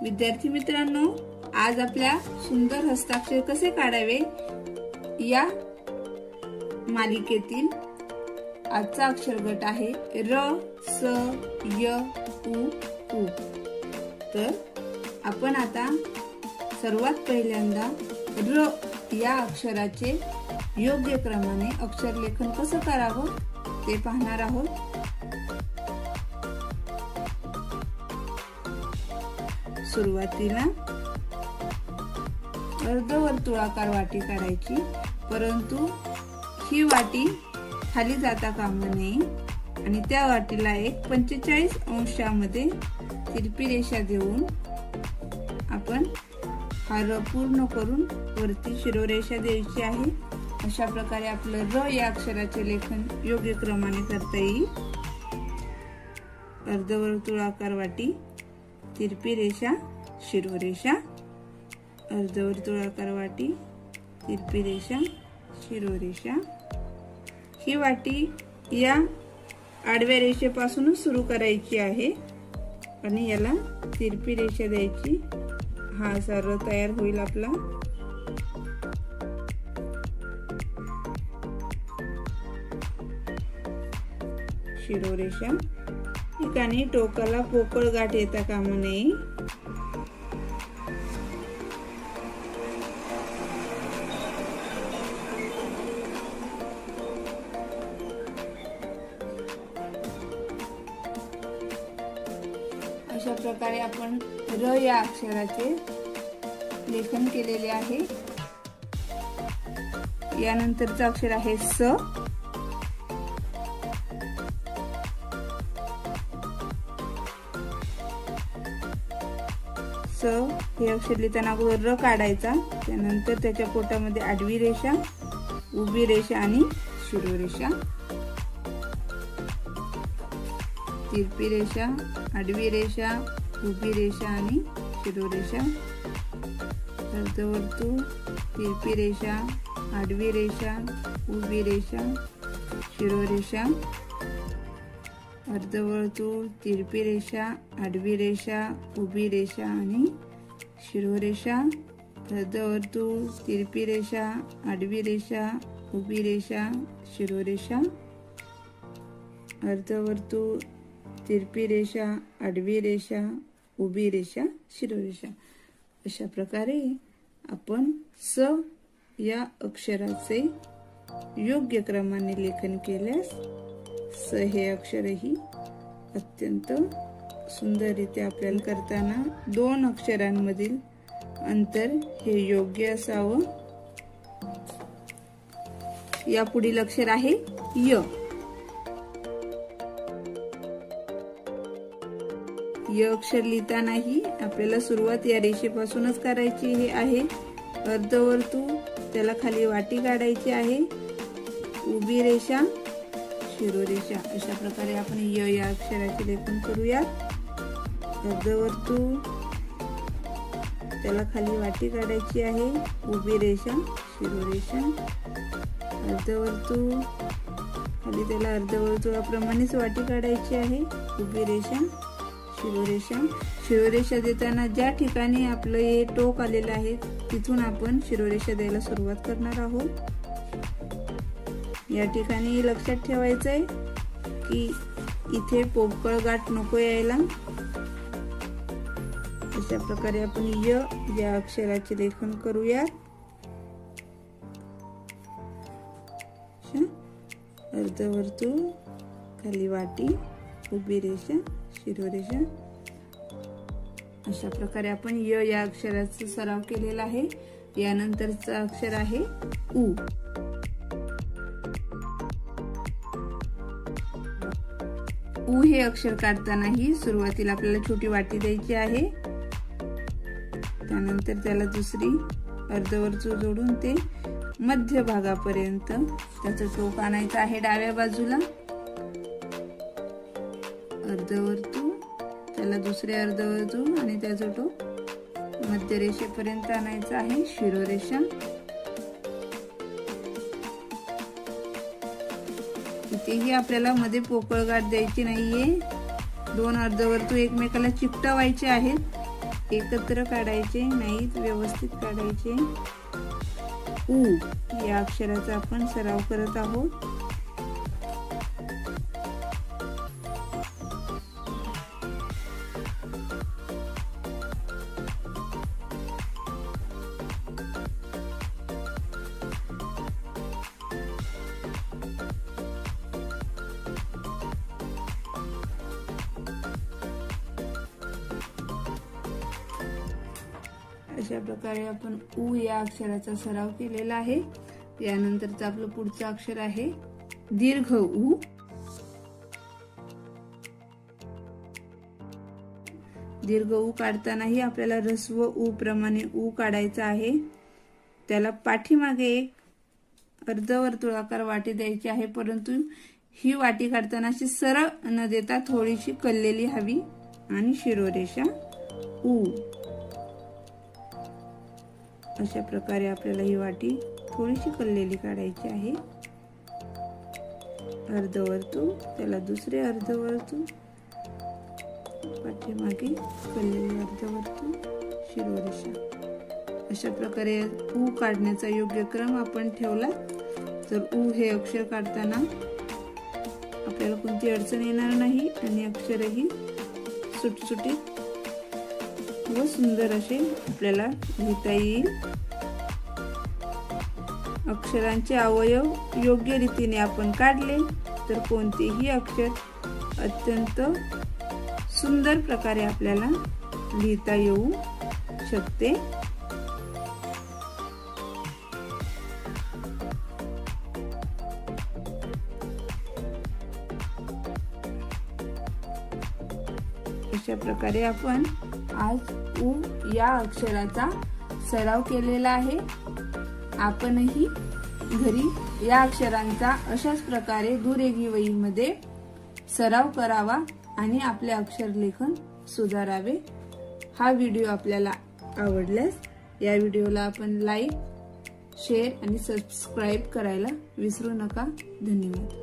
विद्यार्थी मित्रांनो, आज आपल्या सुंदर हस्ताक्षर कसे काढावे या मालिकेतील आजचा अक्षर गट आहे र स य उ उ। तर आपण आता सर्वात पहिल्यांदा र या अक्षराचे योग्य क्रमाने अक्षर लेखन कसं करावं ते पाहणार आहोत। सुरुवातीला अर्धवर्तुळाकार वाटी काढायची, परंतु ही वाटी खाली जाता कामा नये आणि त्या वाटीला एक 45 अंशामध्ये तिरपी रेषा देऊन आपण हा र पूर्ण करून वरती शिरोरेषा द्यायची आहे। अशा प्रकारे आपलं र या अक्षराचे लेखन योग्य क्रमाने करता येईल। अर्धवर्तुळाकार वाटी, तिरपी रेषा, शिरोरेषा, अर्धवर्तुळाकार वाटी, तिरपी रेषा, शिरोरेषा। ही वाटी या आडव्या रेषेपासूनच सुरू करायची आहे आणि याला तिरपी रेषा द्यायची। हा असा र तयार होईल आपला। शिरोरेषा, ठिकाणी टोकाला पोकळ गाठ येता कामा नये। अशा प्रकारे आपण र या अक्षराचे लेखन केलेले आहे। यानंतरचं अक्षर आहे स। स हे अक्षर लिहिताना अगोदर र काढायचा, त्यानंतर त्याच्या पोटामध्ये आडवी रेषा, उभी रेषा आणि शिरोरेषा, तिरपी रेषा, आडवी रेषा, उभी रेषा आणि शिरोरेषा, अर्धवर्तुळ, तिरपी रेषा, आडवी रेषा, उभी रेषा, शिरोरेषा, अर्धवर्तुळ, तिरपी रेषा, आडवी रेषा, उभी रेषा आणि शिरोरेषा, अर्धवर्तुळ, तिरपी रेषा, आडवी रेषा, उभी रेषा, शिरोरेषा, अर्धवर्तुळ, तिरपी रेषा, आडवी रेषा, उभी रेषा, शिरोरेषा। अशा प्रकारे आपण स या अक्षराचे योग्य क्रमाने लेखन केल्यास स हे अक्षरही अत्यंत सुंदररित्या आपल्याला करताना दोन अक्षरांमधील अंतर हे योग्य असावं। या पुढील अक्षर आहे य। य अक्षर लिहितानाही आपल्याला सुरुवात या रेषेपासूनच करायची हे आहे। अर्धवर्तुळ, त्याला खाली वाटी काढायची आहे, उभी रेषा, शिरोरेषा। अशा प्रकारे आपण य या अक्षराचे लेखन करूयात। अर्धवर्तुळ, त्याला खाली वाटी काढायची आहे, उभी रेषा, शिरोरेषा, अर्धवर्तुळ, खाली त्याला अर्धवर्तुळाप्रमाणेच वाटी काढायची आहे, उभी रेषा, शिरोरेषा। शिरोरेषा देताना ज्या ठिकाणी आपलं हे टोक आलेलं आहे तिथून आपण शिरोरेषा द्यायला सुरुवात करणार आहोत। या ठिकाणी लक्षात ठेवायचंय की इथे पोकळ गाठ नको यायला। अशा प्रकारे आपण य या अक्षराचे लेखन करूया। अर्धवर्तुळ, खाली वाटी, उभी रेषा, शिरोरेषा। अशा प्रकारे आपण य या अक्षराचा सराव केलेला आहे। यानंतरचं अक्षर आहे उ। उ हे अक्षर काढतानाही सुरुवातीला आपल्याला छोटी वाटी द्यायची आहे, त्यानंतर त्याला दुसरी अर्धवर्तुळ जोडून ते मध्य भागापर्यंत त्याचं टोक आणायचं आहे डाव्या बाजूला। अर्धवर्तुळ, त्याला दुसरे अर्धवर्तुळ आणि त्याचा टोक मध्य रेषेपर्यंत आणायचं आहे, शिरोरेषा। इथेही आपल्याला मध्ये पोकळ गाठ द्यायची नाहीये, दोन अर्धवर्तुळ एकमेकाला चिकटवायचे आहेत। एकत्र काढायचे नाहीत, व्यवस्थित काढायचे। उ या अक्षराचा आपण सराव करत आहोत। अशा प्रकारे आपण उ या अक्षराचा सराव केलेला आहे। यानंतरचं आपलं पुढचं अक्षर आहे दीर्घ उ। दीर्घ उ काढतानाही आपल्याला ऱ्हस्व उ प्रमाणे उ काढायचा आहे। त्याला पाठीमागे एक अर्धवर्तुळाकार वाटी द्यायची आहे, परंतु ही वाटी काढताना अशी सरळ न देता थोडीशी कललेली हवी आणि शिरोरेषा उ। अशा प्रकारे आपल्याला ही वाटी थोडीशी कललेली काढायची आहे। अर्धवर्तुळ, त्याला दुसरे अर्धवर्तुळ, पाठीमागे कललेले अर्धवर्तुळ, शिरोरेषा। अशा प्रकारे उ काढण्याचा योग्य क्रम आपण ठेवला तर उ हे अक्षर काढताना आपल्याला कोणती अडचण येणार नाही आणि अक्षरही सुटसुटीत व सुंदर असे आपल्याला लिहिता येईल। अक्षरांचे अवयव योग्य रीतीने आपण काढले तर कोणतेही अक्षर अत्यंत सुंदर प्रकारे आपल्याला लिहिता येऊ शकते। अशा प्रकारे आपण आज उ या अक्षराचा सराव केलेला आहे। आपणही घरी या अक्षरांचा अशाच प्रकारे दुरेघी वहीमध्ये सराव करावा आणि आपले अक्षर लेखन सुधारावे। हा व्हिडिओ आपल्याला आवडल्यास या व्हिडिओला आपण लाईक, शेअर आणि सबस्क्राईब करायला विसरू नका। धन्यवाद।